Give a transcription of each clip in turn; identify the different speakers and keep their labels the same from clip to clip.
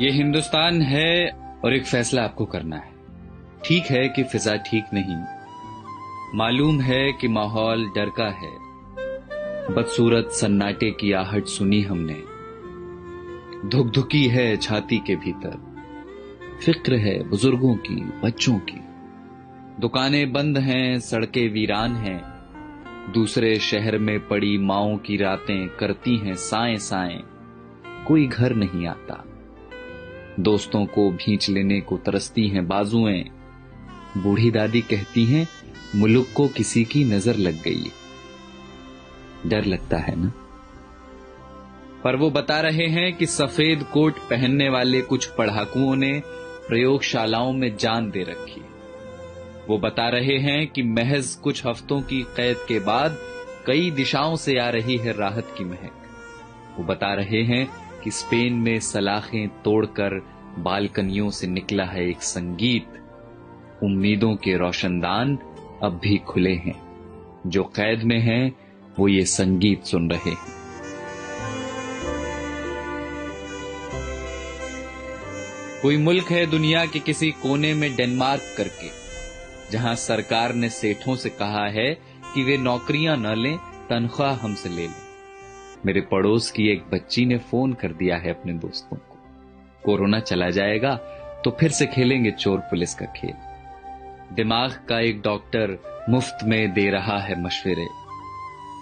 Speaker 1: ये हिंदुस्तान है और एक फैसला आपको करना है। ठीक है कि फिजा ठीक नहीं, मालूम है कि माहौल डर का है। बदसूरत सन्नाटे की आहट सुनी हमने, धुकधुकी है छाती के भीतर। फिक्र है बुजुर्गों की, बच्चों की। दुकानें बंद हैं, सड़कें वीरान हैं। दूसरे शहर में पड़ी माओं की रातें करती हैं साएं साएं। कोई घर नहीं आता, दोस्तों को भींच लेने को तरसती हैं बाजुएं। बूढ़ी दादी कहती हैं मुल्क को किसी की नजर लग गई। डर लगता है ना? पर वो बता रहे हैं कि सफेद कोट पहनने वाले कुछ पढ़ाकुओं ने प्रयोगशालाओं में जान दे रखी। वो बता रहे हैं कि महज कुछ हफ्तों की कैद के बाद कई दिशाओं से आ रही है राहत की महक। वो बता रहे हैं कि स्पेन में सलाखें तोड़कर बालकनियों से निकला है एक संगीत। उम्मीदों के रोशनदान अब भी खुले हैं। जो कैद में हैं वो ये संगीत सुन रहे हैं। कोई मुल्क है दुनिया के किसी कोने में डेनमार्क करके, जहां सरकार ने सेठों से कहा है कि वे नौकरियां न लें, तनख्वाह हमसे ले लें। मेरे पड़ोस की एक बच्ची ने फोन कर दिया है अपने दोस्तों को, कोरोना चला जाएगा तो फिर से खेलेंगे चोर पुलिस का खेल। दिमाग का एक डॉक्टर मुफ्त में दे रहा है मशवरे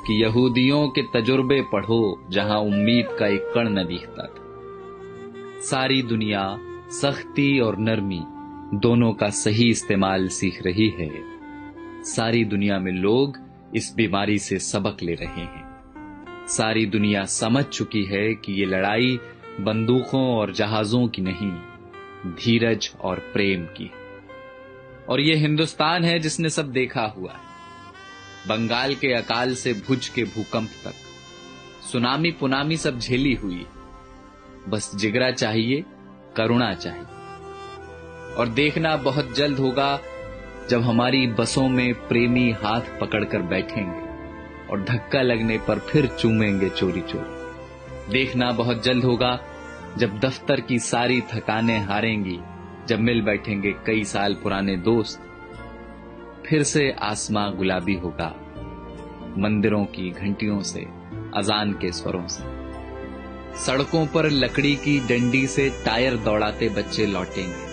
Speaker 1: कि यहूदियों के तजुर्बे पढ़ो जहां उम्मीद का एक कण न दिखता था। सारी दुनिया सख्ती और नरमी दोनों का सही इस्तेमाल सीख रही है। सारी दुनिया में लोग इस बीमारी से सबक ले रहे हैं। सारी दुनिया समझ चुकी है कि ये लड़ाई बंदूकों और जहाजों की नहीं, धीरज और प्रेम की है। और ये हिंदुस्तान है जिसने सब देखा हुआ है। बंगाल के अकाल से भुज के भूकंप तक, सुनामी पुनामी सब झेली हुई। बस जिगरा चाहिए, करुणा चाहिए। और देखना बहुत जल्द होगा जब हमारी बसों में प्रेमी हाथ पकड़कर बैठेंगे और धक्का लगने पर फिर चूमेंगे चोरी चोरी। देखना बहुत जल्द होगा जब दफ्तर की सारी थकानें हारेंगी, जब मिल बैठेंगे कई साल पुराने दोस्त। फिर से आसमां गुलाबी होगा, मंदिरों की घंटियों से, अजान के स्वरों से। सड़कों पर लकड़ी की डंडी से टायर दौड़ाते बच्चे लौटेंगे।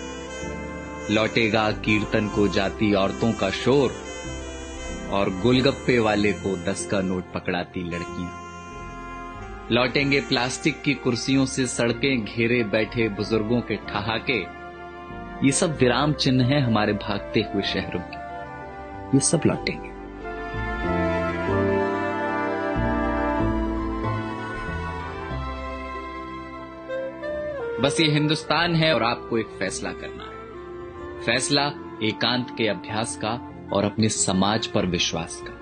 Speaker 1: लौटेगा कीर्तन को जाती औरतों का शोर और गोलगप्पे वाले को 10 का नोट पकड़ाती लड़कियां। लौटेंगे प्लास्टिक की कुर्सियों से सड़कें घेरे बैठे बुजुर्गों के ठहाके। ये सब विराम चिन्ह हैं हमारे भागते हुए शहरों के। ये सब लौटेंगे। बस ये हिंदुस्तान है और आपको एक फैसला करना है। फैसला एकांत के अभ्यास का और अपने समाज पर विश्वास का।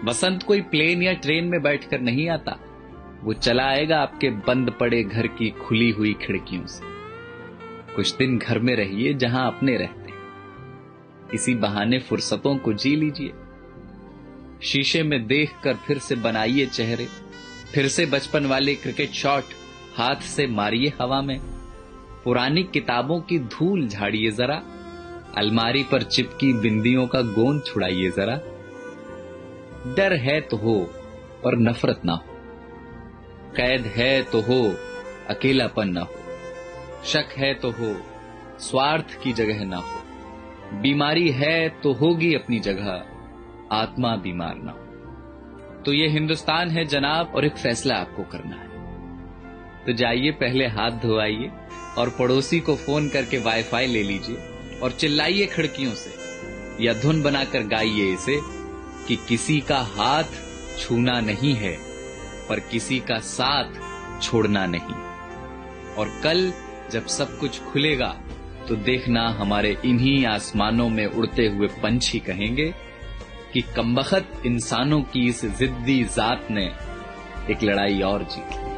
Speaker 1: बसंत कोई प्लेन या ट्रेन में बैठकर नहीं आता, वो चला आएगा आपके बंद पड़े घर की खुली हुई खिड़कियों से। कुछ दिन घर में रहिए जहां अपने रहते हैं। इसी बहाने फुर्सतों को जी लीजिए। शीशे में देखकर फिर से बनाइए चेहरे। फिर से बचपन वाले क्रिकेट शॉट हाथ से मारिए हवा में। पुरानी किताबों की धूल झाड़िए जरा। अलमारी पर चिपकी बिंदियों का गोंद छुड़ाइए जरा। डर है तो हो और नफरत ना हो। कैद है तो हो, अकेलापन ना हो। शक है तो हो, स्वार्थ की जगह ना हो। बीमारी है तो होगी अपनी जगह, आत्मा बीमार ना हो। तो ये हिंदुस्तान है जनाब, और एक फैसला आपको करना है। तो जाइए पहले हाथ धोआइए और पड़ोसी को फोन करके वाईफाई ले लीजिए और चिल्लाइए खिड़कियों से या धुन बनाकर गाइए इसे कि किसी का हाथ छूना नहीं है पर किसी का साथ छोड़ना नहीं। और कल जब सब कुछ खुलेगा तो देखना हमारे इन्हीं आसमानों में उड़ते हुए पंछी कहेंगे कि कमबख्त इंसानों की इस जिद्दी जात ने एक लड़ाई और जीती।